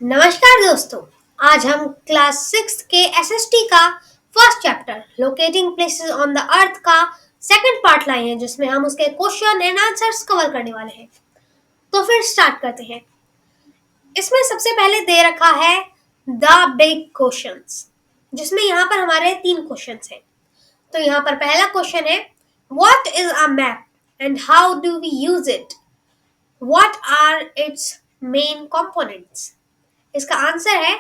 नमस्कार दोस्तों। आज हम क्लास 6 के एसएसटी का first chapter locating places on the अर्थ का सेकंड पार्ट लाए हैं, जिसमें हम उसके क्वेश्चन एंड आंसर्स कवर करने वाले हैं। तो फिर स्टार्ट करते हैं। इसमें सबसे पहले दे रखा है द बिग क्वेश्चंस, जिसमें यहाँ पर हमारे 3 क्वेश्चंस हैं। तो यहाँ पर पहला क्वेश्चन है, what is a map and how do we use it? What are its main components? इसका आंसर है,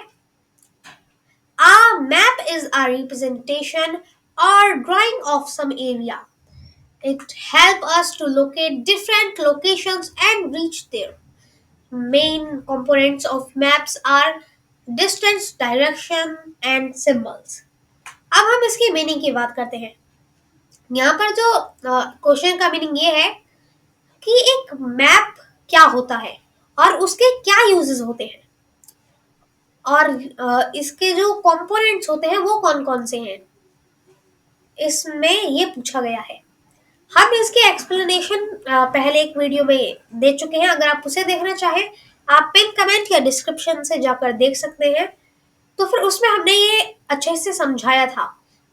a map is a representation or drawing of some area. It helps us to locate different locations and reach there. Main components of maps are distance, direction and symbols. अब हम इसकी meaning की बात करते हैं। यहाँ पर जो क्वेश्चन का मीनिंग ये है कि एक मैप क्या होता है और उसके क्या यूजेस होते हैं, और इसके जो कंपोनेंट्स होते हैं वो कौन कौन से हैं, इसमें ये पूछा गया है। हम इसके एक्सप्लेनेशन पहले एक वीडियो में दे चुके हैं। अगर आप उसे देखना चाहें, आप पिन कमेंट या डिस्क्रिप्शन से जाकर देख सकते हैं। तो फिर उसमें हमने ये अच्छे से समझाया था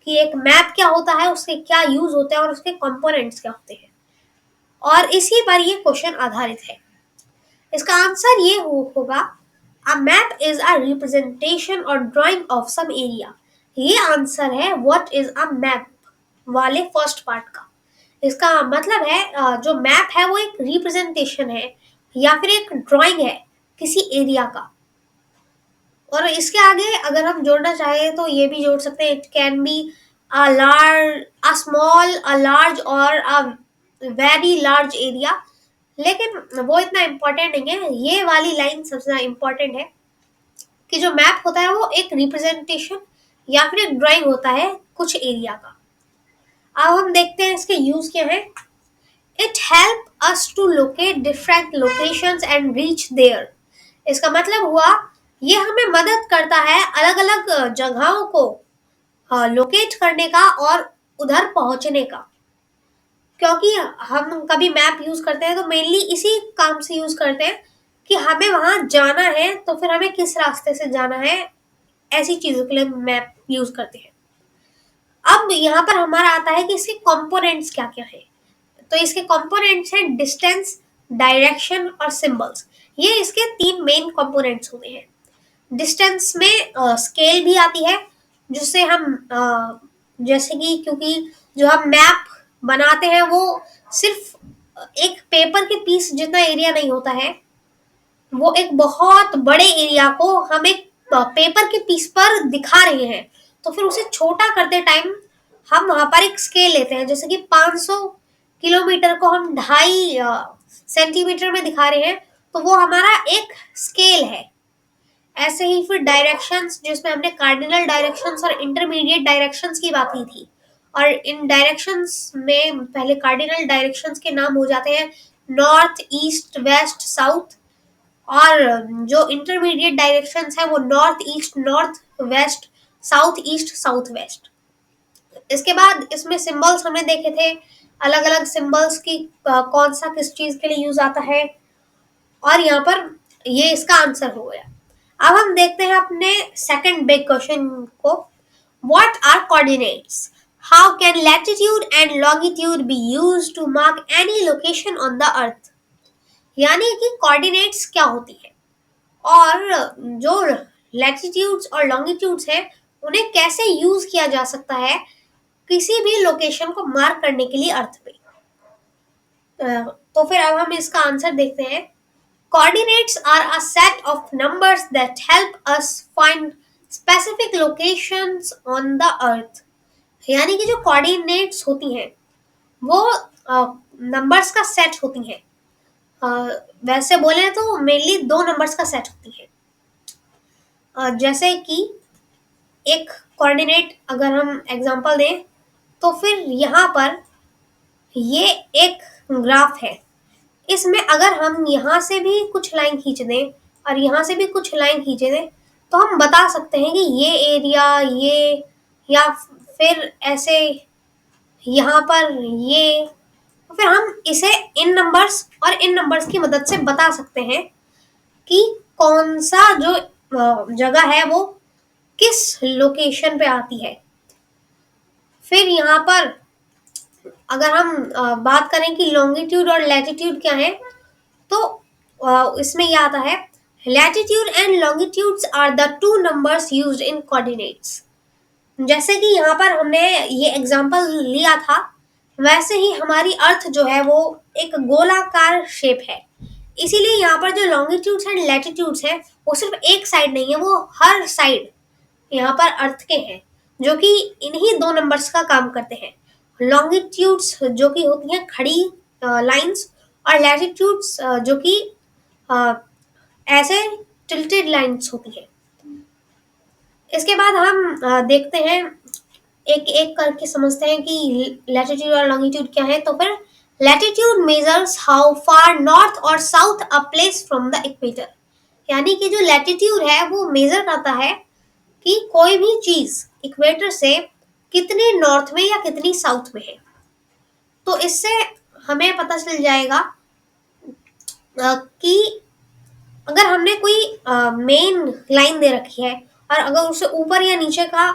कि एक मैप क्या होता है, उसके क्या यूज होते हैं और उसके कंपोनेंट्स क्या होते हैं, और इसी पर ये क्वेश्चन आधारित है। इसका आंसर ये होगा, a map is a representation और ड्राइंग ऑफ सम एरिया। ये आंसर है व्हाट इज अ मैप वाले फर्स्ट पार्ट का। इसका मतलब है जो मैप है वो एक रिप्रेजेंटेशन है या फिर एक ड्राइंग है किसी एरिया का। और इसके आगे अगर हम जोड़ना चाहें तो ये भी जोड़ सकते हैं, it can be a large, a small, a large और अ वेरी लार्ज एरिया। लेकिन वो इतना इम्पोर्टेंट नहीं है। ये वाली लाइन सबसे ज्यादा इम्पोर्टेंट है कि जो मैप होता है वो एक रिप्रेजेंटेशन या फिर एक ड्राइंग होता है कुछ एरिया का। अब हम देखते हैं इसके यूज क्या है। It help us to locate different locations and reach there. इसका मतलब हुआ, ये हमें मदद करता है अलग अलग जगहों को लोकेट करने का और उधर पहुंचने का। क्योंकि हम कभी मैप यूज करते हैं तो मेनली इसी काम से यूज करते हैं कि हमें वहां जाना है, तो फिर हमें किस रास्ते से जाना है, ऐसी चीजों के लिए मैप यूज करते हैं। अब यहाँ पर हमारा आता है कि इसके कंपोनेंट्स क्या क्या है। तो इसके कंपोनेंट्स हैं डिस्टेंस, डायरेक्शन और सिंबल्स। ये इसके 3 मेन कंपोनेंट्स होते हैं। डिस्टेंस में स्केल भी आती है, जिससे हम जैसे कि, क्योंकि जो हम मैप बनाते हैं वो सिर्फ एक पेपर के पीस जितना एरिया नहीं होता है, वो एक बहुत बड़े एरिया को हम एक पेपर के पीस पर दिखा रहे हैं। तो फिर उसे छोटा करते टाइम हम वहां पर एक स्केल लेते हैं, जैसे कि 500 किलोमीटर को हम 2.5 सेंटीमीटर में दिखा रहे हैं, तो वो हमारा एक स्केल है। ऐसे ही फिर डायरेक्शंस, जिसमें हमने कार्डिनल डायरेक्शंस और इंटरमीडिएट डायरेक्शंस की बात की थी। और इन डायरेक्शंस में पहले कार्डिनल डायरेक्शंस के नाम हो जाते हैं नॉर्थ, ईस्ट, वेस्ट, साउथ। और जो इंटरमीडिएट डायरेक्शंस है वो north east, north west, south east, south west. इसके बाद इसमें सिंबल्स हमने देखे थे, अलग अलग सिंबल्स की कौन सा किस चीज के लिए यूज आता है, और यहाँ पर ये इसका आंसर हो गया। अब हम देखते हैं अपने सेकंड बिग क्वेश्चन को, what are coordinates? How can latitude and longitude be used to mark any location on the earth? यानी कि कोऑर्डिनेट्स क्या होती है और जो लैटिट्यूड्स और लॉन्गिट्यूड्स है उन्हें कैसे यूज किया जा सकता है किसी भी लोकेशन को मार्क करने के लिए अर्थ पे। तो फिर अब हम इसका आंसर देखते हैं। Coordinates are a set of numbers that help us find specific locations on the earth. यानी कि जो कोऑर्डिनेट्स होती हैं वो नंबर्स का सेट होती हैं। वैसे बोले तो मेनली 2 नंबर्स का सेट होती है। जैसे कि एक कोऑर्डिनेट अगर हम एग्जांपल दें, तो फिर यहाँ पर ये एक ग्राफ है। इसमें अगर हम यहाँ से भी कुछ लाइन खींच दें और यहाँ से भी कुछ लाइन खींच दें, तो हम बता सकते हैं कि ये एरिया, ये, या फिर ऐसे यहाँ पर ये। तो फिर हम इसे इन नंबर्स और इन नंबर्स की मदद से बता सकते हैं कि कौन सा जो जगह है वो किस लोकेशन पे आती है। फिर यहाँ पर अगर हम बात करें कि लॉन्गिट्यूड और लैटिट्यूड क्या है, तो इसमें ये आता है, latitude and longitudes are the two numbers used in coordinates. जैसे कि यहाँ पर हमने ये एग्जांपल लिया था, वैसे ही हमारी अर्थ जो है वो एक गोलाकार शेप है। इसीलिए यहाँ पर जो लॉन्गिट्यूड्स एंड लैटिट्यूड्स है वो सिर्फ एक साइड नहीं है, वो हर साइड यहाँ पर अर्थ के हैं, जो कि इन्हीं दो नंबर्स का काम करते हैं। लॉन्गिट्यूड्स जो कि होती हैं खड़ी लाइंस, और लैटिट्यूड्स जो कि अ, ऐसे टिल्टेड लाइंस होती है। इसके बाद हम देखते हैं, एक एक करके समझते हैं कि लैटिट्यूड और लॉन्गिट्यूड क्या है। तो फिर latitude measures how far north और south a place from the equator. यानी कि जो लैटिट्यूड है वो मेजर करता है कि कोई भी चीज इक्वेटर से कितनी नॉर्थ में या कितनी साउथ में है। तो इससे हमें पता चल जाएगा कि अगर हमने कोई मेन लाइन दे रखी है और अगर उसे ऊपर या नीचे का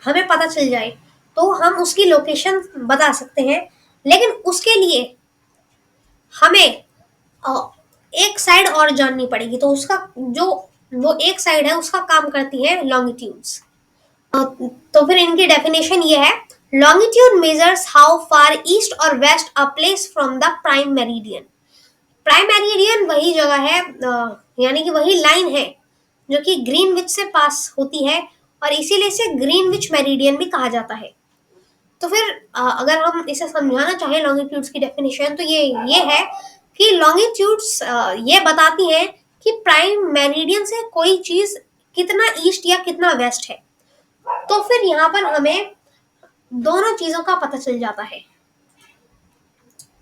हमें पता चल जाए तो हम उसकी लोकेशन बता सकते हैं। लेकिन उसके लिए हमें अ, एक साइड और जाननी पड़ेगी, तो उसका जो वो एक साइड है उसका काम करती है लॉन्गिट्यूड्स। तो फिर इनकी डेफिनेशन ये है, longitude measures how far east और west a place from the prime meridian. Prime meridian वही जगह है, यानी कि वही लाइन है जो कि ग्रीनविच से पास होती है, और इसीलिए इसे ग्रीनविच मेरिडियन भी कहा जाता है। तो फिर अगर हम इसे समझाना चाहें लॉन्गिट्यूड्स की डेफिनेशन, तो ये है कि लॉन्गिट्यूड्स ये बताती हैं कि प्राइम मेरिडियन से कोई चीज कितना ईस्ट या कितना वेस्ट है। तो फिर यहाँ पर हमें दोनों चीजों का पता चल जाता है,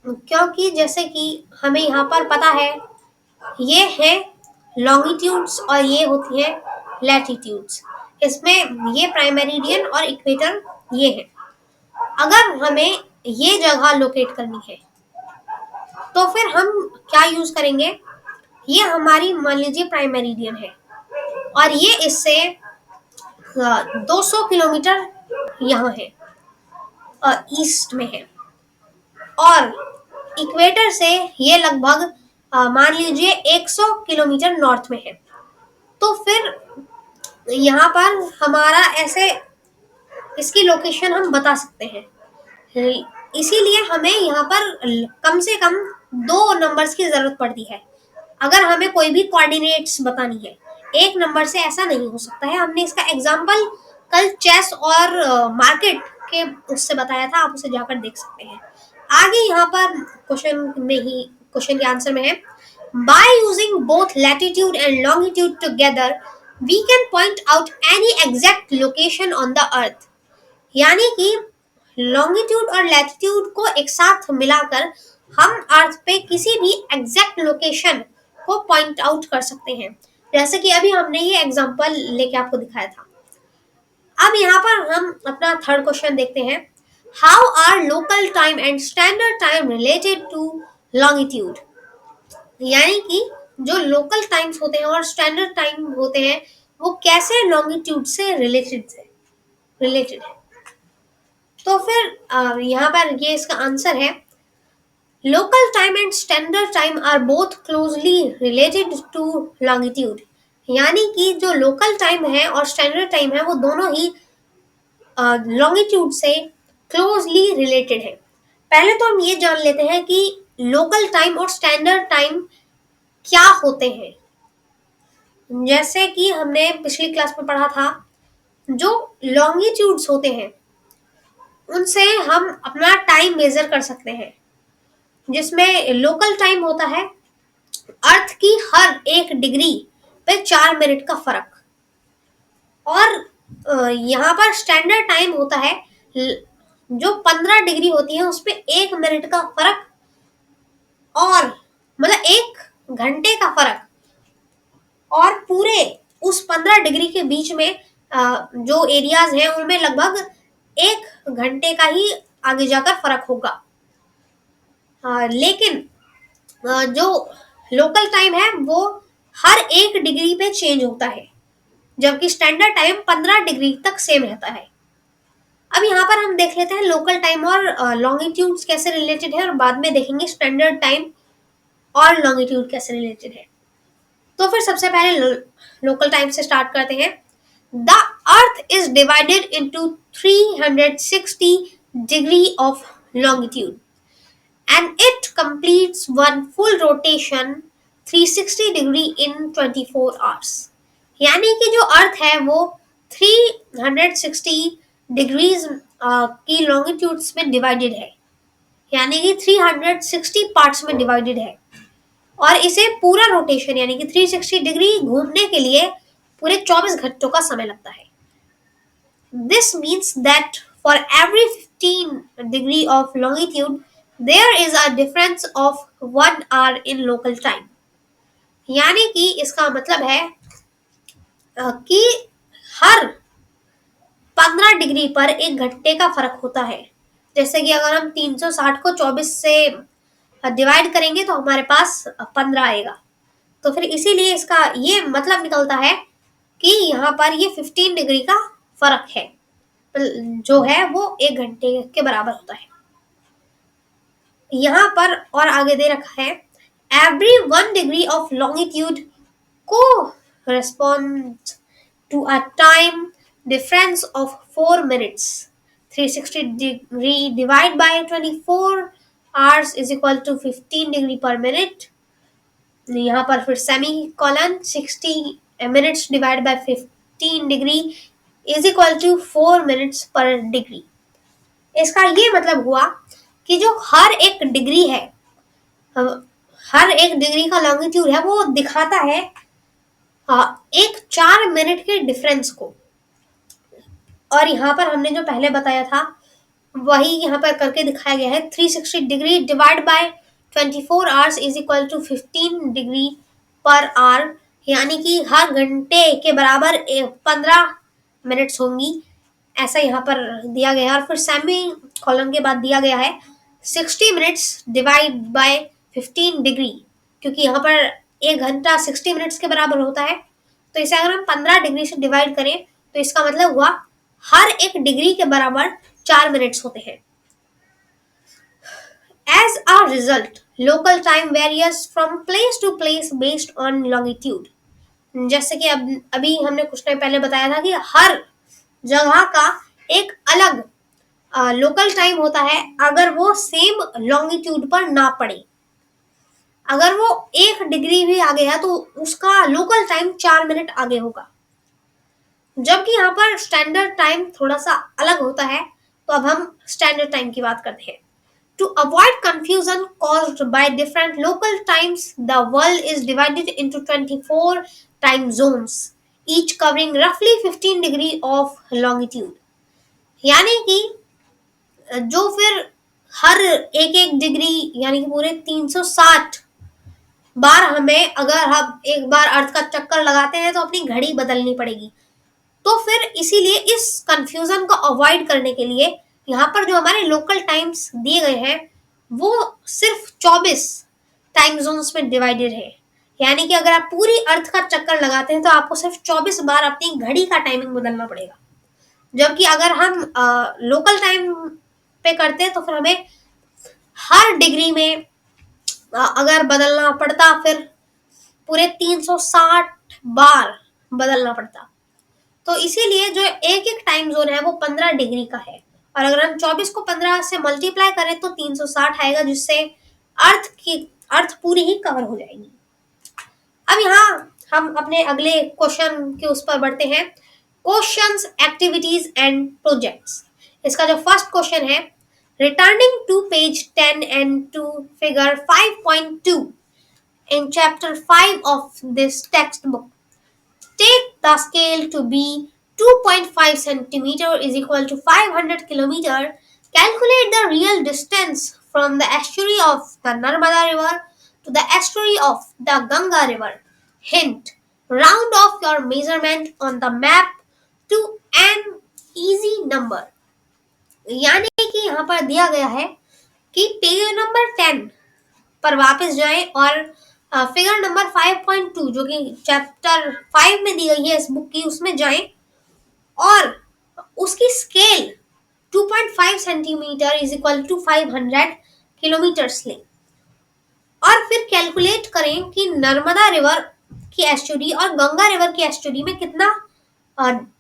क्योंकि जैसे कि हमें यहाँ पर पता है ये है लॉन्गिट्यूड्स और ये होती है लैटिट्यूड्स। इसमें ये प्राइम मेरिडियन और इक्वेटर ये है। अगर हमें ये जगह लोकेट करनी है तो फिर हम क्या यूज करेंगे, ये हमारी मान लीजिए प्राइम मेरिडियन है और ये इससे 200 किलोमीटर यहाँ है, ईस्ट में है, और इक्वेटर से ये लगभग मान लीजिए 100 किलोमीटर नॉर्थ में है। तो फिर यहाँ पर हमारा ऐसे इसकी लोकेशन हम बता सकते हैं। इसीलिए हमें यहाँ पर कम से कम दो नंबर्स की जरूरत पड़ती है अगर हमें कोई भी कोऑर्डिनेट्स बतानी है। एक नंबर से ऐसा नहीं हो सकता है। हमने इसका एग्जाम्पल कल चेस और मार्केट के उससे बताया था, आप उसे जाकर देख सकते हैं। आगे यहाँ पर क्वेश्चन के आंसर में है, by using both latitude and longitude together we can point out any exact location on the earth. यानी कि लॉन्गिट्यूड और लैटिट्यूड को एक साथ मिलाकर हम अर्थ पे किसी भी एग्जैक्ट लोकेशन को पॉइंट आउट कर सकते हैं, जैसे कि अभी हमने ये एग्जांपल लेके आपको दिखाया था। अब यहाँ पर हम अपना थर्ड क्वेश्चन देखते हैं, how are local time and standard time related to longitude. यानी कि जो लोकल टाइम्स होते हैं और स्टैंडर्ड टाइम होते हैं वो कैसे लॉन्गिट्यूड से रिलेटेड है। तो फिर यहाँ पर ये इसका आंसर है, local time and standard time are both closely related to longitude. यानी कि जो लोकल टाइम है और स्टैंडर्ड टाइम है वो दोनों ही लॉन्गिट्यूड से क्लोजली रिलेटेड है। पहले तो हम ये जान लेते हैं कि लोकल टाइम और स्टैंडर्ड टाइम क्या होते हैं। जैसे कि हमने पिछली क्लास में पढ़ा था, जो लॉन्गिट्यूड्स होते हैं उनसे हम अपना टाइम मेजर कर सकते हैं, जिसमें लोकल टाइम होता है अर्थ की हर एक डिग्री पे 4 मिनट का फर्क, और यहाँ पर स्टैंडर्ड टाइम होता है जो 15 डिग्री होती है उस पे 1 मिनट का फर्क, और मतलब 1 घंटे का फर्क, और पूरे उस 15 डिग्री के बीच में जो एरियाज हैं उनमें लगभग 1 घंटे का ही आगे जाकर फर्क होगा। लेकिन जो लोकल टाइम है वो हर एक डिग्री पे चेंज होता है। जबकि स्टैंडर्ड टाइम 15 डिग्री तक सेम रहता है। अब यहाँ पर हम देख लेते हैं लोकल टाइम और लॉन्गिट्यूड्स कैसे रिलेटेड है, और बाद में देखेंगे स्टैंडर्ड टाइम और लॉन्गिट्यूड कैसे रिलेटेड है। तो फिर सबसे पहले लोकल टाइम से स्टार्ट करते हैं। The earth is divided into 360 degree of longitude and it completes one full rotation 360 degree in 24 hours। यानी कि जो अर्थ है वो 360 डिग्रीज की लॉन्गिट्यूड्स में डिवाइडेड है, यानी कि 360 पार्ट्स में डिवाइडेड है, और इसे पूरा रोटेशन यानी कि 360 डिग्री घूमने के लिए पूरे 24 घंटों का समय लगता है। This means that for every 15 degree of longitude, there is a difference of 1 hour in local time। यानी कि इसका मतलब है कि हर 15 डिग्री पर 1 घंटे का फर्क होता है। जैसे कि अगर हम 360 को 24 से डिवाइड करेंगे तो हमारे पास 15 आएगा। तो फिर इसीलिए इसका ये मतलब निकलता है कि यहाँ पर ये 15 डिग्री का फर्क है जो है वो 1 घंटे के बराबर होता है। यहाँ पर और आगे दे रखा है एवरी 1 डिग्री ऑफ लॉन्गिट्यूड को respond to a time difference of 4 minutes. 360 degree divide by 24 hours is equal to 15 degree per minute. यहाँ पर फिर semicolon 60 minutes divide by 15 degree is equal to 4 minutes per degree. इसका ये मतलब हुआ कि जो हर एक डिग्री है, हर एक डिग्री का लॉन्गिट्यूड है वो दिखाता है एक 4 मिनट के डिफरेंस को। और यहाँ पर हमने जो पहले बताया था वही यहाँ पर करके दिखाया गया है। 360 degree divide by 24 hours is equal to 15 degree per hour, यानी कि हर घंटे के बराबर 15 मिनट्स होंगी, ऐसा यहाँ पर दिया गया है। और फिर सेमी कॉलम के बाद दिया गया है 60 मिनट्स डिवाइड बाय 15 डिग्री, क्योंकि यहाँ पर 1 घंटा 60 मिनट्स के बराबर होता है। तो इसे अगर हम 15 डिग्री से डिवाइड करें तो इसका मतलब हुआ हर एक डिग्री के बराबर 4 मिनट्स होते हैं। As a result, local time varies from place to place based on longitude। जैसे कि अभी हमने कुछ टाइम पहले बताया था कि हर जगह का एक अलग लोकल टाइम होता है अगर वो सेम लॉन्गिट्यूड पर ना पड़े। अगर वो 1 डिग्री भी आगे है तो उसका लोकल टाइम 4 मिनट आगे होगा। जबकि यहाँ पर स्टैंडर्ड टाइम थोड़ा सा अलग होता है। तो अब हम स्टैंडर्ड टाइम की बात करते हैं। To avoid confusion caused by different local times, the world is divided into 24 time zones, each covering roughly 15 degree of longitude। यानी कि जो फिर हर एक डिग्री यानी कि पूरे 360 बार हमें अगर हम एक बार अर्थ का चक्कर लगाते हैं तो अपनी घड़ी बदलनी पड़ेगी। तो फिर इसीलिए इस कंफ्यूजन को अवॉइड करने के लिए यहाँ पर जो हमारे लोकल टाइम्स दिए गए हैं वो सिर्फ 24 टाइम जोन्स में डिवाइडेड है। यानी कि अगर आप पूरी अर्थ का चक्कर लगाते हैं तो आपको सिर्फ 24 बार अपनी घड़ी का टाइमिंग बदलना पड़ेगा। जबकि अगर हम लोकल टाइम पे करते हैं तो फिर हमें हर डिग्री में अगर बदलना पड़ता फिर पूरे 360 बार बदलना पड़ता। तो इसीलिए जो एक एक टाइम जोन है वो 15 डिग्री का है, और अगर हम 24 को 15 से मल्टीप्लाई करें तो 360 आएगा, जिससे अर्थ पूरी ही कवर हो जाएगी। अब यहाँ हम अपने अगले क्वेश्चन के उस पर बढ़ते हैं। Questions, activities and projects. इसका जो फर्स्ट क्वेश्चन है, returning to page 10 and to figure 5.2 in chapter 5 of this textbook, take the scale to be 2.5 centimeter is equal to 500 kilometer. Calculate the real distance from the estuary of the Narmada river to the estuary of the Ganga river. Hint: round off your measurement on the map to an easy number। यानी कि यहाँ पर दिया गया है कि page number 10 पर वापस जाएं और फिगर नंबर 5.2 जो कि चैप्टर 5 में दी गई है इस बुक की, उसमें जाएं और उसकी scale 2.5 centimetre is equal to 500 kilometres लें और फिर कैलकुलेट करें कि नर्मदा रिवर की एस्चुरी और गंगा रिवर की एस्चुरी में कितना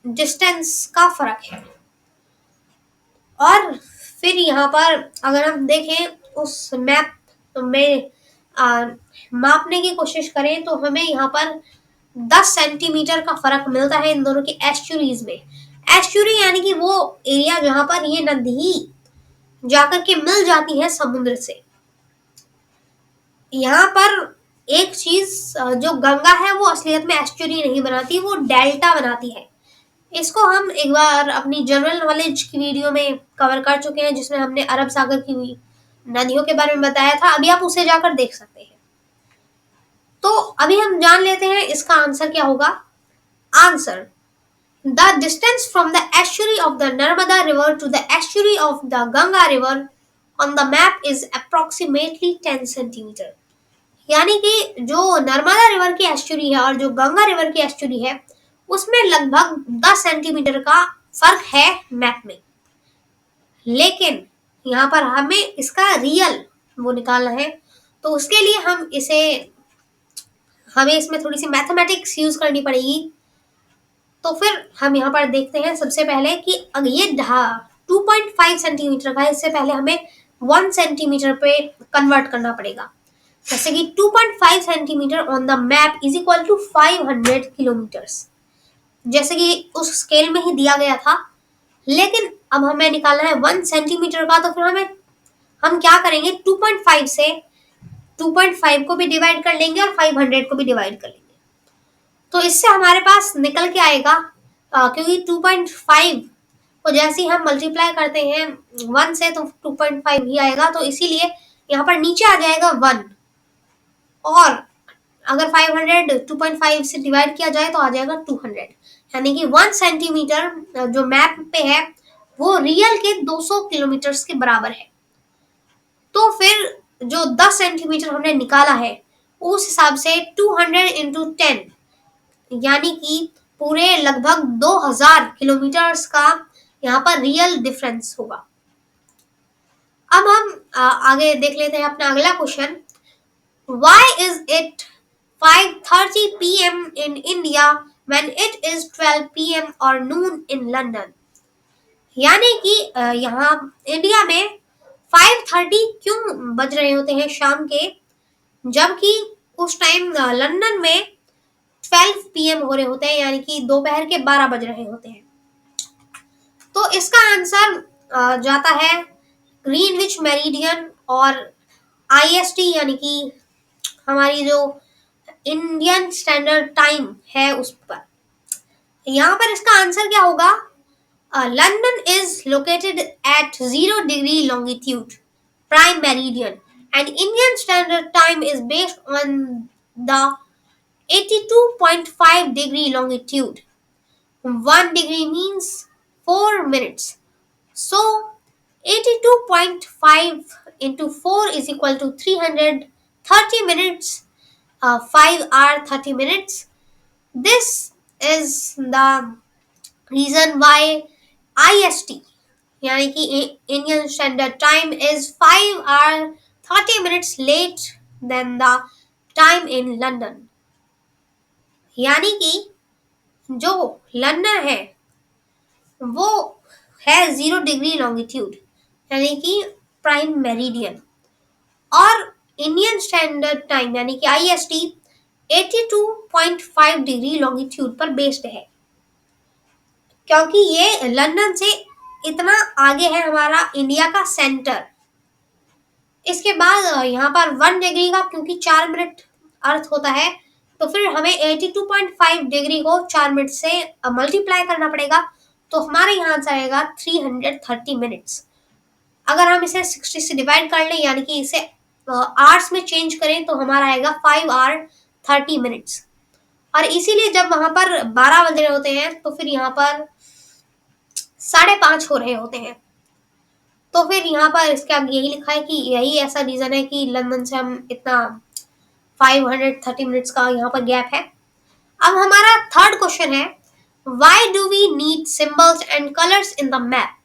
डिस्टेंस का फर्क है। और फिर यहाँ पर अगर हम देखें उस मैप में मापने की कोशिश करें तो हमें यहाँ पर 10 सेंटीमीटर का फर्क मिलता है इन दोनों की एस्चुरीज में। एस्चुरी यानी कि वो एरिया जहां पर ये नदी जाकर के मिल जाती है समुद्र से। यहाँ पर एक चीज जो गंगा है वो असलियत में एस्चुरी नहीं बनाती, वो डेल्टा बनाती है। इसको हम एक बार अपनी जनरल नॉलेज की वीडियो में कवर कर चुके हैं जिसमें हमने अरब सागर की नदियों के बारे में बताया था, अभी आप उसे जाकर देख सकते हैं। तो अभी हम जान लेते हैं इसका आंसर क्या होगा। Answer: The distance from the estuary of the Narmada River to the estuary of the Ganga River on the map is approximately 10 centimeter। यानी कि जो नर्मदा रिवर की एस्चुरी है और जो गंगा रिवर की एस्चुरी है उसमें लगभग 10 सेंटीमीटर का फर्क है मैप में। लेकिन यहाँ पर हमें इसका रियल वो निकालना है, तो उसके लिए हमें इसमें थोड़ी सी मैथमेटिक्स यूज करनी पड़ेगी। तो फिर हम यहाँ पर देखते हैं सबसे पहले कि अगर ये 2.5 सेंटीमीटर का है, इससे पहले हमें 1 सेंटीमीटर पे कन्वर्ट करना पड़ेगा। जैसे कि 2.5 centimetre on the map is equal to 500 kilometres, जैसे कि उस स्केल में ही दिया गया था। लेकिन अब हमें निकालना है 1 सेंटीमीटर का, तो फिर हम क्या करेंगे, 2.5 से 2.5 को भी डिवाइड कर लेंगे और 500 को भी डिवाइड कर लेंगे। तो इससे हमारे पास निकल के आएगा क्योंकि 2.5 को जैसे ही हम मल्टीप्लाई करते हैं 1 से तो 2.5 ही आएगा, तो इसीलिए यहाँ पर नीचे आ जाएगा 1 और अगर 500 2.5 से डिवाइड किया जाए तो आ जाएगा 200। यानी कि 1 सेंटीमीटर जो मैप पे है वो रियल के 200 किलोमीटर के बराबर है। तो फिर जो 10 सेंटीमीटर हमने निकाला है उस हिसाब से 200 इंटू 10 यानी कि पूरे लगभग 2000 किलोमीटर्स का यहाँ पर रियल डिफरेंस होगा। अब हम आगे देख लेते हैं अपना अगला question. Why is it 5:30 p.m. in India when it is 12 p.m. or noon in London? यानी कि यहाँ इंडिया में 5:30 क्यों बज रहे होते हैं शाम के, जबकि उस टाइम लंदन में 12 PM हो रहे होते हैं, यानी कि दोपहर के 12 बज रहे होते हैं। तो इसका आंसर जाता है ग्रीनविच मेरिडियन और IST यानी कि हमारी जो इंडियन स्टैंडर्ड टाइम है उस पर। यहाँ पर इसका आंसर क्या होगा। London is located at 0 degree longitude prime meridian and Indian standard time is based on the 82.5 degree longitude. 1 degree means 4 minutes. So 82.5 into 4 is equal to 330 minutes, 5 hour 30 minutes. This is the reason why IST यानी कि Indian Standard Time is 5 hour 30 minutes late than the time in London। यानी कि जो London है वो है 0 degree longitude यानी कि प्राइम मेरिडियन और इंडियन स्टैंडर्ड टाइम यानी कि IST 82.5 डिग्री लॉन्गिट्यूड पर बेस्ड है, क्योंकि ये लंदन से इतना आगे है हमारा इंडिया का सेंटर। इसके बाद यहाँ पर 1 डिग्री का क्योंकि 4 मिनट अर्थ होता है, तो फिर हमें 82.5 डिग्री को 4 मिनट से मल्टीप्लाई करना पड़ेगा, तो हमारे यहाँ से आएगा 330 मिनट्स। अगर हम इसे 60 से डिवाइड कर लें यानी कि इसे आवर्स में चेंज करें तो हमारा आएगा 5 आवर 30 मिनट्स। और इसीलिए जब वहां पर 12 बज रहे होते हैं तो फिर यहाँ पर 5:30 हो रहे होते हैं। तो फिर यहाँ पर इसके आगे यही लिखा है कि यही ऐसा रीजन है कि लंदन से हम इतना 530 मिनट्स का यहाँ पर गैप है। अब हमारा थर्ड क्वेश्चन है, why do we need symbols and colours in the map?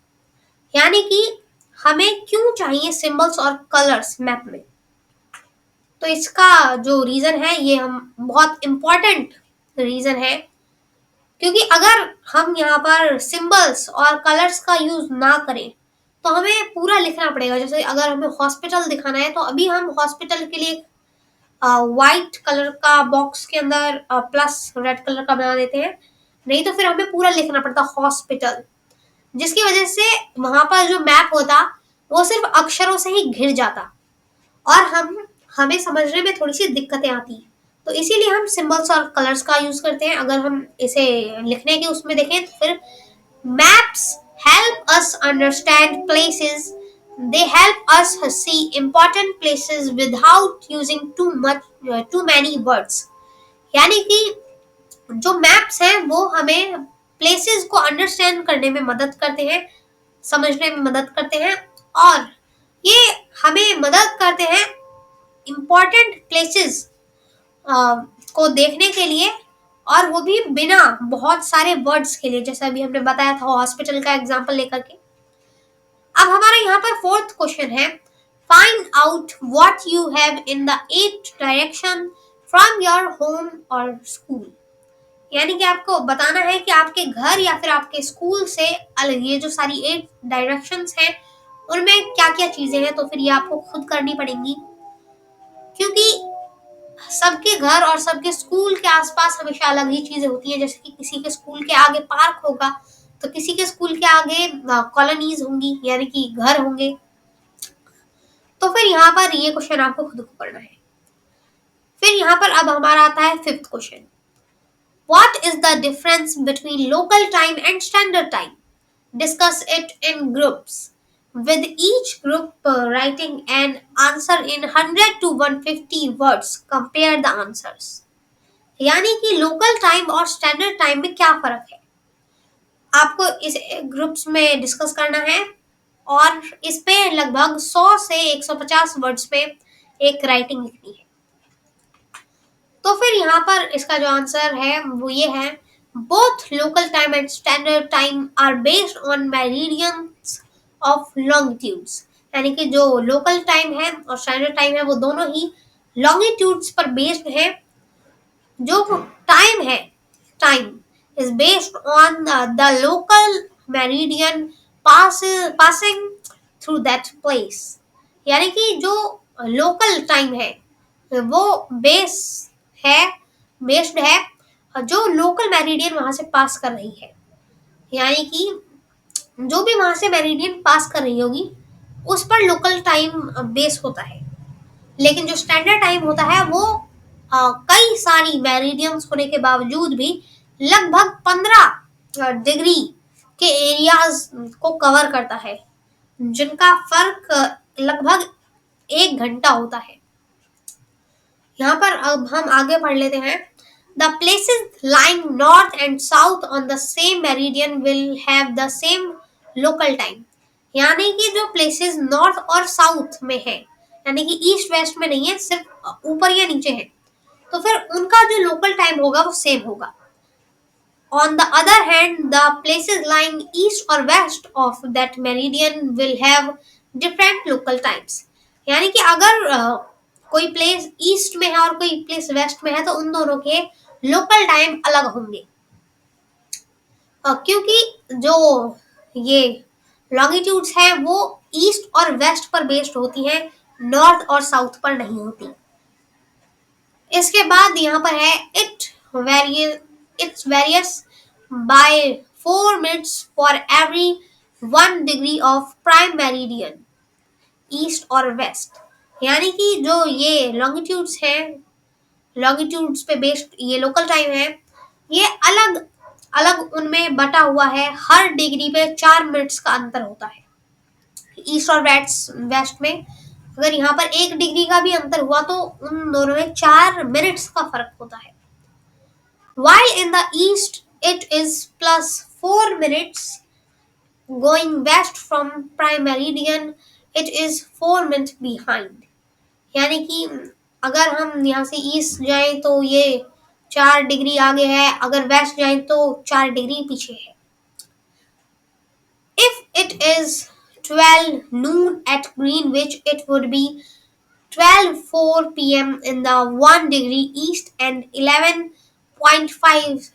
यानी कि हमें क्यों चाहिए सिंबल्स और कलर्स मैप में? तो इसका जो रीजन है, ये हम बहुत इंपॉर्टेंट रीजन है, क्योंकि अगर हम यहाँ पर सिंबल्स और कलर्स का यूज ना करें तो हमें पूरा लिखना पड़ेगा। जैसे अगर हमें हॉस्पिटल दिखाना है तो अभी हम हॉस्पिटल के लिए व्हाइट कलर का बॉक्स के अंदर प्लस रेड कलर का बना देते हैं, नहीं तो फिर हमें पूरा लिखना पड़ता हॉस्पिटल, जिसकी वजह से वहां पर जो मैप होता वो सिर्फ अक्षरों से ही घिर जाता और हमें समझने में थोड़ी सी दिक्कतें आती। तो इसीलिए हम सिंबल्स और कलर्स का यूज करते हैं। अगर हम इसे लिखने के उसमें देखें तो फिर maps help us understand places, they help us see important places without using too many words. यानी कि जो मैप्स हैं वो हमें प्लेसेस को अंडरस्टैंड करने में मदद करते हैं, समझने में मदद करते हैं, और ये हमें मदद करते हैं इम्पोर्टेंट प्लेसेस को देखने के लिए, और वो भी बिना बहुत सारे वर्ड्स के लिए, जैसे अभी हमने बताया था हॉस्पिटल का एग्जांपल लेकर के। अब हमारा यहाँ पर फोर्थ क्वेश्चन है, find out what you have in the 8 direction from your home और स्कूल। यानी कि आपको बताना है कि आपके घर या फिर आपके स्कूल से अलग ये जो सारी 8 डायरेक्शंस हैं उनमें क्या क्या चीजें हैं, तो फिर ये आपको खुद करनी पड़ेंगी, क्योंकि सबके घर और सबके स्कूल के आसपास हमेशा अलग ही चीजें होती है। जैसे कि किसी के स्कूल के आगे पार्क होगा तो किसी के स्कूल के आगे कॉलोनीज होंगी, यानी कि घर होंगे। तो फिर यहाँ पर ये क्वेश्चन आपको खुद को करना है। फिर यहाँ पर अब हमारा आता है fifth question, what is the difference between local time and standard time? Discuss it in groups, with each group writing an answer in 100 to 150 words. Compare the answers. यानी कि लोकल टाइम और स्टैंडर्ड टाइम में क्या फर्क है, आपको इस groups में डिस्कस करना है, और इस पे लगभग 100 से 150 वर्ड्स में एक राइटिंग लिखनी है। तो फिर यहाँ पर इसका जो आंसर है वो ये है, both local time and standard time are based on meridians of longitudes. यानी कि जो लोकल टाइम है और स्टैंडर्ड टाइम है वो दोनों ही लॉन्गिट्यूड्स पर बेस्ड है। जो टाइम है, time is based on the local meridian passing through that place. यानी कि जो लोकल टाइम है वो है बेस्ड है जो लोकल मेरिडियन वहां से पास कर रही है। यानी कि जो भी वहां से मेरिडियन पास कर रही होगी उस पर लोकल टाइम बेस होता है। लेकिन जो स्टैंडर्ड टाइम होता है वो कई सारी मेरिडियंस होने के बावजूद भी लगभग 15 डिग्री के एरियाज को कवर करता है, जिनका फर्क लगभग 1 घंटा होता है। यहाँ पर अब हम आगे पढ़ लेते हैं, the places lying north and south on the same meridian will have the same local time. यानी कि जो प्लेसेस नॉर्थ और साउथ में है, यानी कि ईस्ट वेस्ट में नहीं है, सिर्फ ऊपर या नीचे है, तो फिर उनका जो लोकल टाइम होगा वो सेम होगा। On the other hand, the places lying east or west of that meridian will have different local times. यानी कि अगर कोई प्लेस ईस्ट में है और कोई प्लेस वेस्ट में है तो उन दोनों के लोकल टाइम अलग होंगे, क्योंकि जो ये लॉन्गिट्यूड्स हैं वो ईस्ट और वेस्ट पर बेस्ड होती हैं, नॉर्थ और साउथ पर नहीं होती। इसके बाद यहाँ पर है it's varies by 4 minutes for every 1 degree of prime meridian east और वेस्ट। यानी कि जो ये लॉन्गिट्यूड्स हैं, लॉन्गिट्यूड्स पे बेस्ड ये लोकल टाइम है, ये अलग अलग उनमें बटा हुआ है, हर डिग्री पे 4 मिनट्स का अंतर होता है ईस्ट और वेस्ट में। अगर यहाँ पर 1 डिग्री का भी अंतर हुआ तो उन दोनों में 4 मिनट्स का फर्क होता है। While in the east it is plus 4 minutes, going west from prime meridian it is 4 minutes behind। यानी कि अगर हम यहाँ से ईस्ट जाएं तो ये 4 डिग्री आगे है, अगर वेस्ट जाएं तो 4 डिग्री पीछे है। If it is 12 noon at Greenwich, it would be 12:04 p.m. in the 1 degree east and 11.5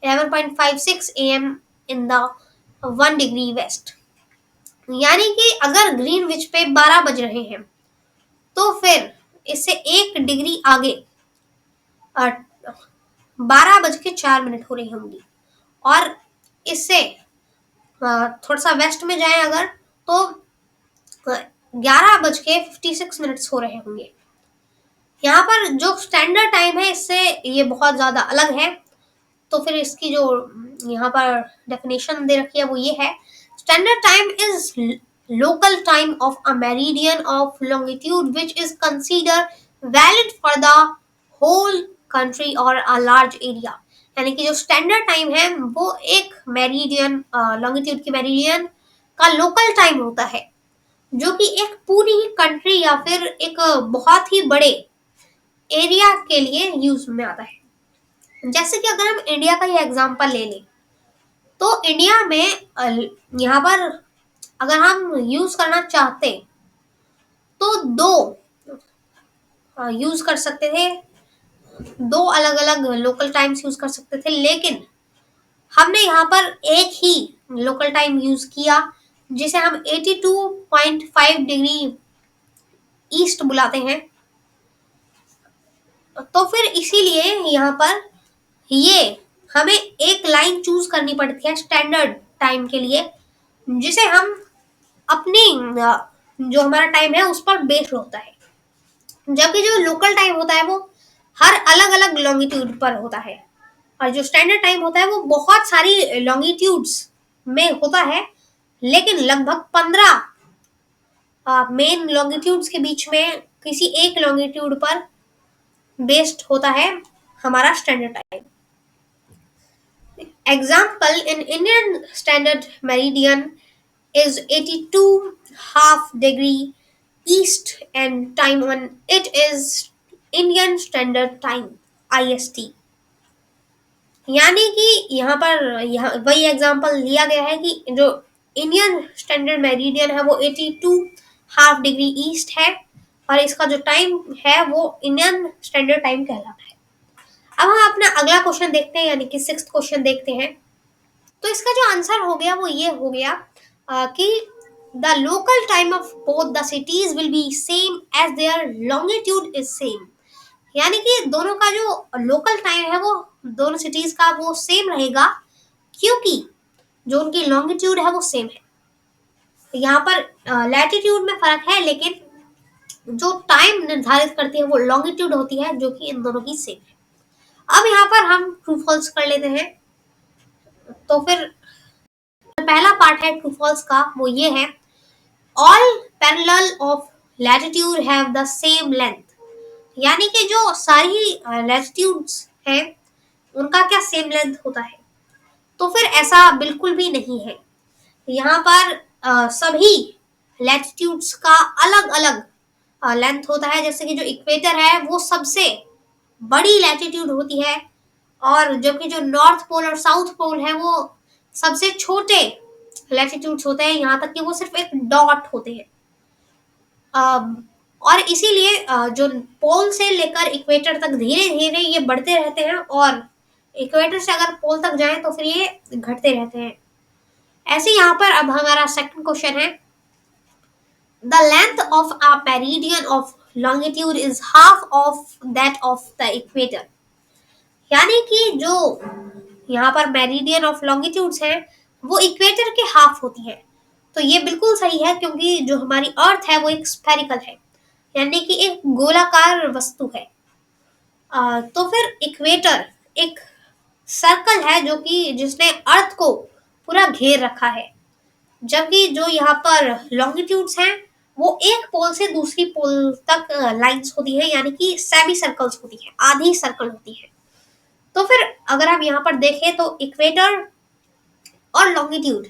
11.56 a.m. in the 1 degree west। यानी कि अगर ग्रीनविच पे 12 बज रहे हैं तो फिर इससे 1 डिग्री आगे 12:04 हो रही होंगी, और इससे थोड़ा सा वेस्ट में जाएं अगर तो 11:56 हो रहे होंगे। यहाँ पर जो स्टैंडर्ड टाइम है इससे ये बहुत ज़्यादा अलग है। तो फिर इसकी जो यहाँ पर डेफिनेशन दे रखी है वो ये है, standard time is local time of a meridian of longitude which is consider valid for the whole country और अ लार्ज एरिया। यानी कि जो स्टैंडर्ड टाइम है वो एक मेरिडियन, लॉन्गिट्यूड की मेरिडियन का लोकल टाइम होता है, जो कि एक पूरी कंट्री या फिर एक बहुत ही बड़े एरिया के लिए यूज में आता है। जैसे कि अगर हम इंडिया का ही एग्जांपल ले लें तो इंडिया में यहाँ पर अगर हम यूज करना चाहते तो दो यूज कर सकते थे, दो अलग अलग लोकल टाइम्स यूज कर सकते थे, लेकिन हमने यहाँ पर एक ही लोकल टाइम यूज किया जिसे हम 82.5 डिग्री ईस्ट बुलाते हैं। तो फिर इसीलिए यहाँ पर ये हमें एक लाइन चूज करनी पड़ती है स्टैंडर्ड टाइम के लिए, जिसे हम अपनी जो हमारा टाइम है उस पर बेस्ड होता है। जबकि जो लोकल टाइम होता है वो हर अलग अलग लॉन्गिट्यूड पर होता है, और जो स्टैंडर्ड टाइम होता है वो बहुत सारी लॉन्गिट्यूड्स में होता है, लेकिन लगभग 15 मेन लॉन्गिट्यूड्स के बीच में किसी एक लॉन्गिट्यूड पर बेस्ड होता है हमारा standard time. Example, in Indian standard meridian is 82 degree east and time on it is Indian standard time IST। यानी कि यहाँ पर वही एग्जांपल लिया गया है कि जो इंडियन स्टैंडर्ड मेरिडियन है वो 82 डिग्री ईस्ट है, और इसका जो टाइम है वो इंडियन स्टैंडर्ड टाइम कहलाता है। अब हम अपना अगला क्वेश्चन देखते हैं, यानी कि 6th क्वेश्चन देखते हैं। तो इसका जो आंसर हो गया वो ये हो गया कि the local time of both the cities will be same as their longitude is same. यानी कि दोनों का जो लोकल टाइम है वो दोनों सिटीज का वो सेम रहेगा, क्योंकि जो उनकी लॉन्गिट्यूड है वो सेम है। यहाँ पर लैटिट्यूड में फर्क है, लेकिन जो टाइम निर्धारित करती है वो लॉन्गिट्यूड होती है, जो कि इन दोनों की सेम है। अब यहाँ पर हम ट्रू फॉल्स कर लेते हैं। तो फिर पहला पार्ट है ट्रू फॉल्स का, वो ये है, all parallel of latitude have the same length. यानी कि जो सारी लैटिट्यूड्स हैं उनका क्या सेम लेंथ होता है? तो फिर ऐसा बिल्कुल भी नहीं है। यहाँ पर सभी लैटिट्यूड्स का अलग अलग लेंथ होता है। जैसे कि जो इक्वेटर है वो सबसे बड़ी लैटिट्यूड होती है, और जबकि जो नॉर्थ पोल और साउथ पोल है वो सबसे छोटे लैटिट्यूड्स होते हैं, यहाँ तक कि वो सिर्फ एक डॉट होते हैं। और इसीलिए जो पोल से लेकर इक्वेटर तक धीरे धीरे ये बढ़ते रहते हैं, और इक्वेटर से अगर पोल तक जाएं तो फिर ये घटते रहते हैं। ऐसे यहाँ पर अब हमारा सेकंड क्वेश्चन है, the length of a meridian of longitude is half of that of the equator. यानी कि जो यहाँ पर मेरिडियन ऑफ लॉन्गिट्यूड्स हैं वो इक्वेटर के हाफ होती है। तो ये बिल्कुल सही है, क्योंकि जो हमारी अर्थ है वो एक स्फेरिकल है, यानी कि एक गोलाकार वस्तु है। तो फिर इक्वेटर एक सर्कल है जो कि जिसने अर्थ को पूरा घेर रखा है, जबकि जो यहाँ पर लॉन्गिट्यूड्स हैं वो एक पोल से दूसरी पोल तक लाइंस होती है, यानी कि सेमी सर्कल्स होती है, आधी सर्कल होती है। तो फिर अगर हम यहाँ पर देखें तो इक्वेटर और लॉन्गिट्यूड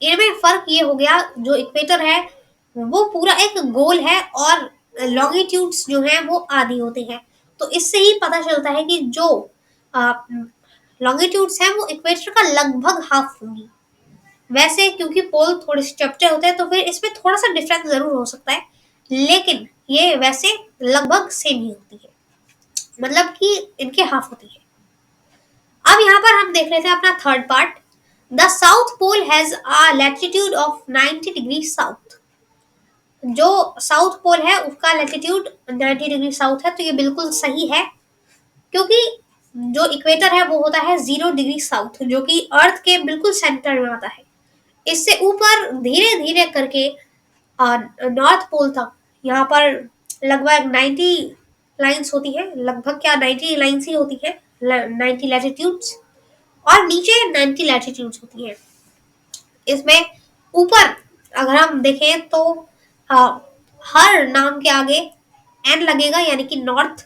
इनमें फर्क ये हो गया, जो इक्वेटर है वो पूरा एक गोल है और लॉन्गिट्यूड्स जो हैं वो आधी होती हैं। तो इससे ही पता चलता है कि जो लॉन्गिट्यूड्स हैं वो इक्वेटर का लगभग हाफ होंगी। वैसे क्योंकि पोल थोड़े से चपटे होते हैं तो फिर इसमें थोड़ा सा डिफरेंस जरूर हो सकता है, लेकिन ये वैसे लगभग सेम ही होती है, मतलब कि इनके हाफ होती है। अब यहाँ पर हम देख रहे थे अपना third part. The south pole has a latitude of 90 degree south. जो साउथ पोल है उसका लैटिट्यूड 90 डिग्री साउथ है, तो ये बिल्कुल सही है, क्योंकि जो इक्वेटर है वो होता है 0 डिग्री साउथ, जो कि अर्थ के बिल्कुल सेंटर में आता है। इससे ऊपर धीरे धीरे करके नॉर्थ पोल तक यहाँ पर लगभग 90 लाइंस होती है, लगभग क्या 90 लाइंस ही होती है, 90 लैटिट्यूड्स, और नीचे 90 लैटिट्यूड्स होती है। इसमें ऊपर अगर हम देखें तो आ, हर नाम के आगे एन लगेगा, यानी कि नॉर्थ,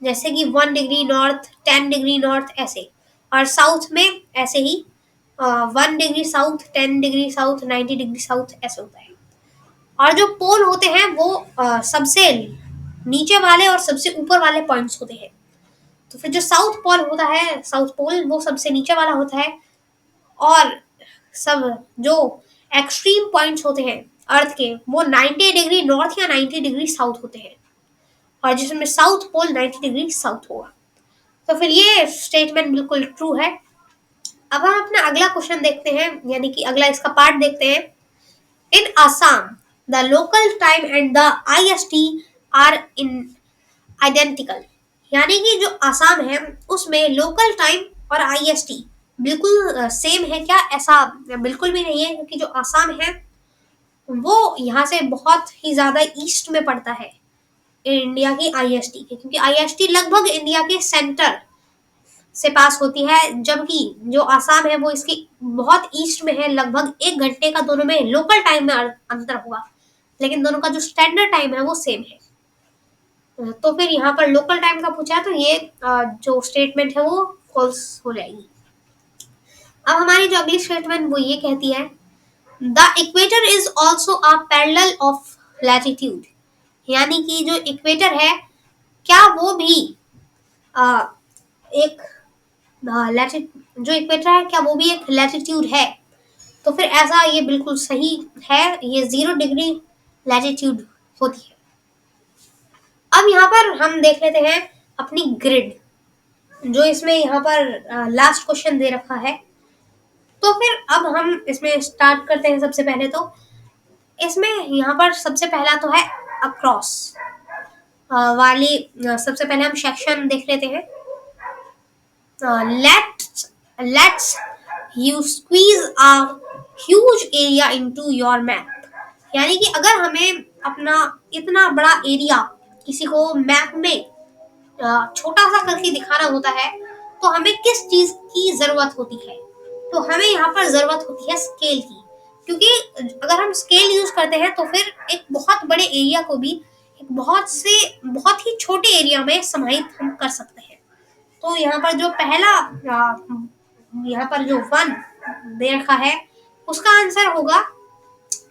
जैसे कि 1 डिग्री नॉर्थ, 10 डिग्री नॉर्थ ऐसे। और साउथ में ऐसे ही 1 degree south, 10 degree south, 90 degree south ऐसे होता है। और जो पोल होते हैं वो सबसे नीचे वाले और सबसे ऊपर वाले पॉइंट्स होते हैं। तो फिर जो साउथ पोल होता है, साउथ पोल वो सबसे नीचे वाला होता है, और सब जो एक्सट्रीम पॉइंट्स होते हैं अर्थ के वो 90 डिग्री नॉर्थ या 90 डिग्री साउथ होते हैं, और जिसमें साउथ पोल 90 डिग्री साउथ होगा। तो फिर ये स्टेटमेंट बिल्कुल ट्रू है। अब हम अपना अगला क्वेश्चन देखते हैं, यानी कि अगला इसका पार्ट देखते हैं। In Assam the local time and द IST आर इन आइडेंटिकल। यानी कि जो आसाम है उसमें लोकल टाइम और IST बिल्कुल सेम है क्या? ऐसा बिल्कुल भी नहीं है, क्योंकि जो आसाम है वो यहाँ से बहुत ही ज्यादा ईस्ट में पड़ता है इंडिया की IST के, क्योंकि IST लगभग इंडिया के सेंटर से पास होती है, जबकि जो आसाम है वो इसकी बहुत ईस्ट में है, लगभग 1 घंटे का दोनों में लोकल टाइम में अंतर होगा, लेकिन दोनों का जो स्टैंडर्ड टाइम है वो सेम है। तो फिर यहाँ पर लोकल टाइम का पूछा है, तो ये जो स्टेटमेंट है वो फॉल्स हो जाएगी। अब हमारी जो अगली स्टेटमेंट वो ये कहती है, the equator is also a parallel of latitude. यानी कि जो इक्वेटर है क्या वो भी आ, एक जो इक्वेटर है क्या वो भी एक लैटिट्यूड है? तो फिर ऐसा ये बिल्कुल सही है, ये 0 डिग्री लैटिट्यूड होती है। अब यहाँ पर हम देख लेते हैं अपनी ग्रिड, जो इसमें यहाँ पर लास्ट क्वेश्चन दे रखा है। तो फिर अब हम इसमें स्टार्ट करते हैं। सबसे पहले तो इसमें यहाँ पर सबसे पहला तो है अक्रॉस वाली। सबसे पहले हम सेक्शन देख लेते हैं। Let's you squeeze a huge area into your map. यानी कि अगर हमें अपना इतना बड़ा एरिया किसी को मैप में छोटा सा करके दिखाना होता है, तो हमें किस चीज की जरूरत होती है? तो हमें यहाँ पर जरूरत होती है स्केल की, क्योंकि अगर हम स्केल यूज करते हैं तो फिर एक बहुत बड़े एरिया को भी एक बहुत ही छोटे एरिया में समाहित हम कर सकते हैं। तो यहाँ पर जो पहला यहाँ पर जो 1 दे रखा है उसका आंसर होगा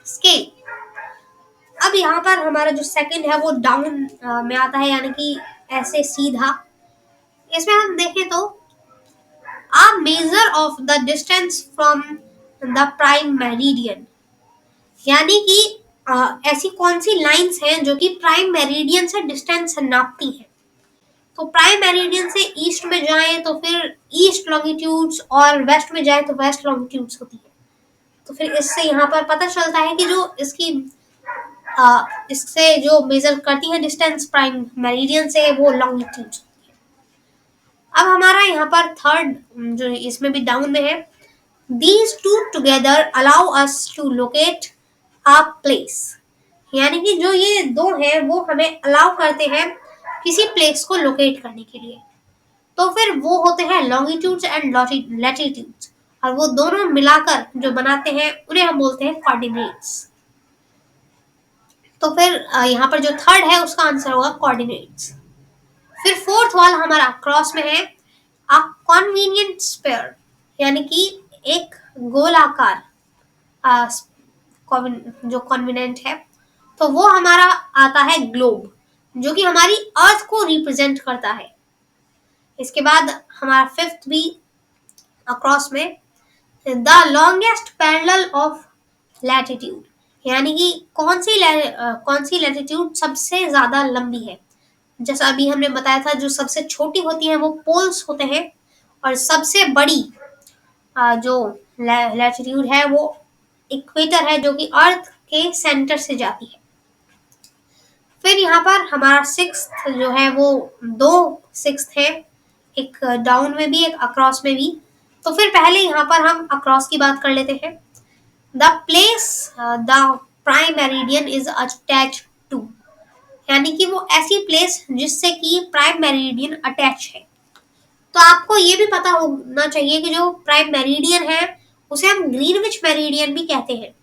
स्केल। अब यहाँ पर हमारा जो सेकंड है वो डाउन में आता है, यानी कि ऐसे सीधा। इसमें हम देखें तो a measure of the distance from the prime meridian। यानी कि ऐसी कौन सी लाइंस हैं जो कि प्राइम मेरिडियन से डिस्टेंस नापती हैं। तो प्राइम मेरिडियन से ईस्ट में जाएं तो फिर ईस्ट लॉन्गिट्यूड्स, और वेस्ट में जाएं तो वेस्ट लॉन्गिट्यूड्स होती है। तो फिर इससे यहाँ पर पता चलता है कि जो इससे जो मेजर करती है डिस्टेंस प्राइम मेरिडियन से, वो लॉन्गिट्यूड्स। अब हमारा यहाँ पर थर्ड जो इसमें भी डाउन में है, these two together allow us to locate a place. यानी कि जो ये दो हैं वो हमें अलाउ करते हैं किसी प्लेस को लोकेट करने के लिए। तो फिर वो होते हैं लॉन्गिट्यूड्स एंड लैटिट्यूड्स, और वो दोनों मिलाकर जो बनाते हैं उन्हें हम बोलते हैं कोऑर्डिनेट्स। तो फिर यहाँ पर जो थर्ड है उसका आंसर होगा कोऑर्डिनेट्स। फिर फोर्थ वाला हमारा क्रॉस में है अ कन्वीनियंट स्फीयर। यानी कि एक गोलाकार जो कॉन्विनेंट है तो वो हमारा आता है ग्लोब, जो कि हमारी अर्थ को रिप्रेजेंट करता है। इसके बाद हमारा फिफ्थ भी अक्रॉस में, the longest parallel of latitude, यानी कि कौन सी लैटिट्यूड सबसे ज्यादा लंबी है। जैसा अभी हमने बताया था, जो सबसे छोटी होती है वो पोल्स होते हैं, और सबसे बड़ी जो लैटिट्यूड है वो इक्वेटर है, जो कि अर्थ के सेंटर से जाती है। फिर यहाँ पर हमारा सिक्स्थ जो है वो दो सिक्स्थ है, एक डाउन में भी एक अक्रॉस में भी। तो फिर पहले यहाँ पर हम अक्रॉस की बात कर लेते हैं। The place the prime meridian is attached to, यानी कि वो ऐसी प्लेस जिससे कि प्राइम मेरिडियन अटैच है। तो आपको ये भी पता होना चाहिए कि जो प्राइम मेरिडियन है उसे हम ग्रीनविच मेरिडियन भी कहते हैं,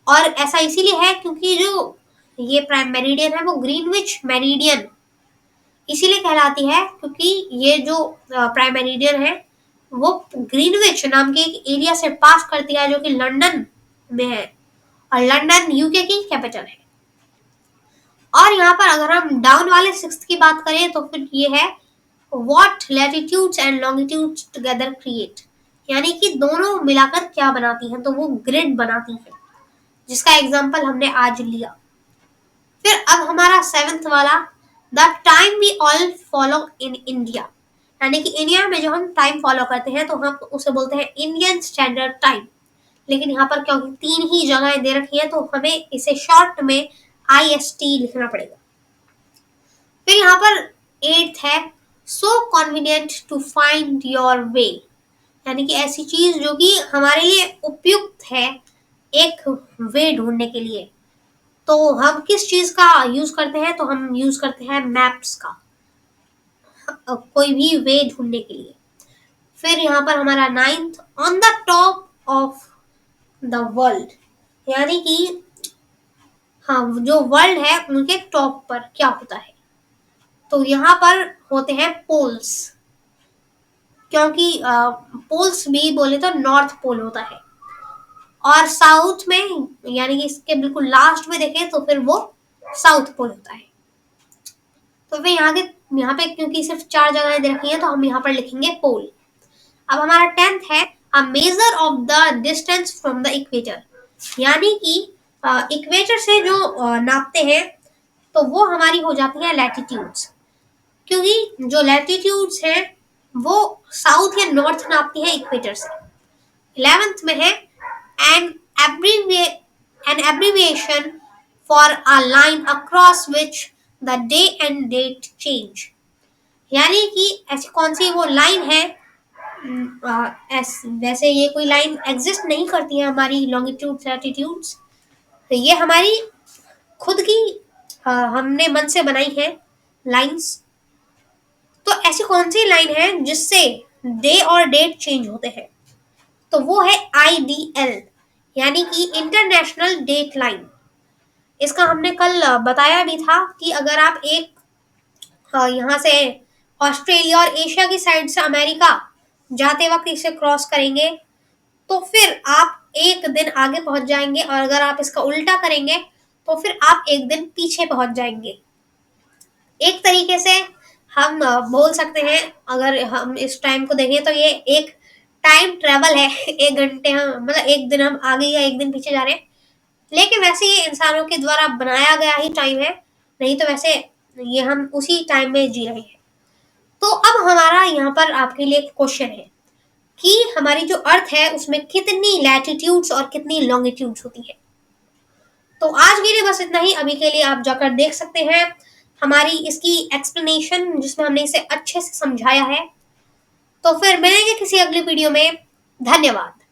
और ऐसा इसीलिए है क्योंकि जो ये प्राइम मेरिडियन है वो ग्रीनविच मेरिडियन इसीलिए कहलाती है क्योंकि ये जो प्राइम मेरिडियन है वो ग्रीनविच नाम के एक एरिया से पास करती है, जो कि लंदन में है, और लंदन यूके की कैपिटल है। और यहाँ पर अगर हम डाउन वाले सिक्स्थ की बात करें तो फिर ये है what latitudes and longitudes together create, यानी कि दोनों मिलाकर क्या बनाती हैं, तो वो ग्रिड बनाती है, जिसका एग्जांपल हमने आज लिया। फिर अब हमारा सेवेंथ वाला, the time we all follow in India, यानी कि इंडिया में जो हम टाइम फॉलो करते हैं तो हम उसे बोलते हैं इंडियन स्टैंडर्ड टाइम। लेकिन यहाँ पर क्योंकि तीन ही जगहें दे रखी है तो हमें इसे शॉर्ट में IST लिखना पड़ेगा। फिर यहाँ पर एट्थ है, सो कॉन्वीनियंट टू फाइंड योर वे, यानी कि ऐसी चीज जो कि हमारे लिए उपयुक्त है एक वे ढूंढने के लिए। तो हम किस चीज का यूज करते हैं, तो हम यूज करते हैं मैप्स का कोई भी वे ढूंढने के लिए। फिर यहाँ पर हमारा ninth, on the top of the world, यानी कि हाँ जो वर्ल्ड है उनके टॉप पर क्या होता है, तो यहाँ पर होते हैं पोल्स, क्योंकि पोल्स भी बोले तो नॉर्थ पोल होता है, और साउथ में यानी कि इसके बिल्कुल लास्ट में देखें तो फिर वो साउथ पोल होता है। तो फिर यहाँ पे क्योंकि सिर्फ चार जगहें दे रखी हैं तो हम यहाँ पर लिखेंगे पोल। अब हमारा टेंथ है, a measure of the distance from the equator, यानी कि इक्वेटर से जो नापते हैं तो वो हमारी हो जाती है लैटिट्यूड्स, क्योंकि जो लैटिट्यूड्स हैं वो साउथ या नॉर्थ नापती है इक्वेटर से। 11th में है an abbreviation for a line across which the day and date change, यानी कि ऐसी कौन सी वो लाइन है, वैसे ये कोई लाइन एग्जिस्ट नहीं करती है हमारी लॉन्गिट्यूड लैटिट्यूड्स, तो ये हमारी खुद की हमने मन से बनाई है लाइंस। तो ऐसी कौन सी लाइन है जिससे डे और डेट चेंज होते हैं, तो वो है IDL, यानी कि इंटरनेशनल डेट लाइन। इसका हमने कल बताया भी था कि अगर आप एक यहाँ से ऑस्ट्रेलिया और एशिया की साइड से अमेरिका जाते वक्त इसे क्रॉस करेंगे तो फिर आप एक दिन आगे पहुंच जाएंगे, और अगर आप इसका उल्टा करेंगे तो फिर आप एक दिन पीछे पहुंच जाएंगे। एक तरीके से हम बोल सकते हैं, अगर हम इस टाइम को देखें तो ये एक टाइम ट्रेवल है। 1 घंटे हम मतलब एक दिन हम आगे या एक दिन पीछे जा रहे हैं, लेकिन वैसे ये इंसानों के द्वारा बनाया गया ही टाइम है, नहीं तो वैसे ये हम उसी टाइम में जी रहे हैं। तो अब हमारा यहाँ पर आपके लिए क्वेश्चन है कि हमारी जो अर्थ है उसमें कितनी लैटिट्यूड्स और कितनी लॉन्गिट्यूड्स होती है। तो आज के लिए बस इतना ही, अभी के लिए आप जाकर देख सकते हैं हमारी इसकी एक्सप्लेनेशन जिसमें हमने इसे अच्छे से समझाया है। तो फिर मिलेंगे किसी अगली वीडियो में। धन्यवाद।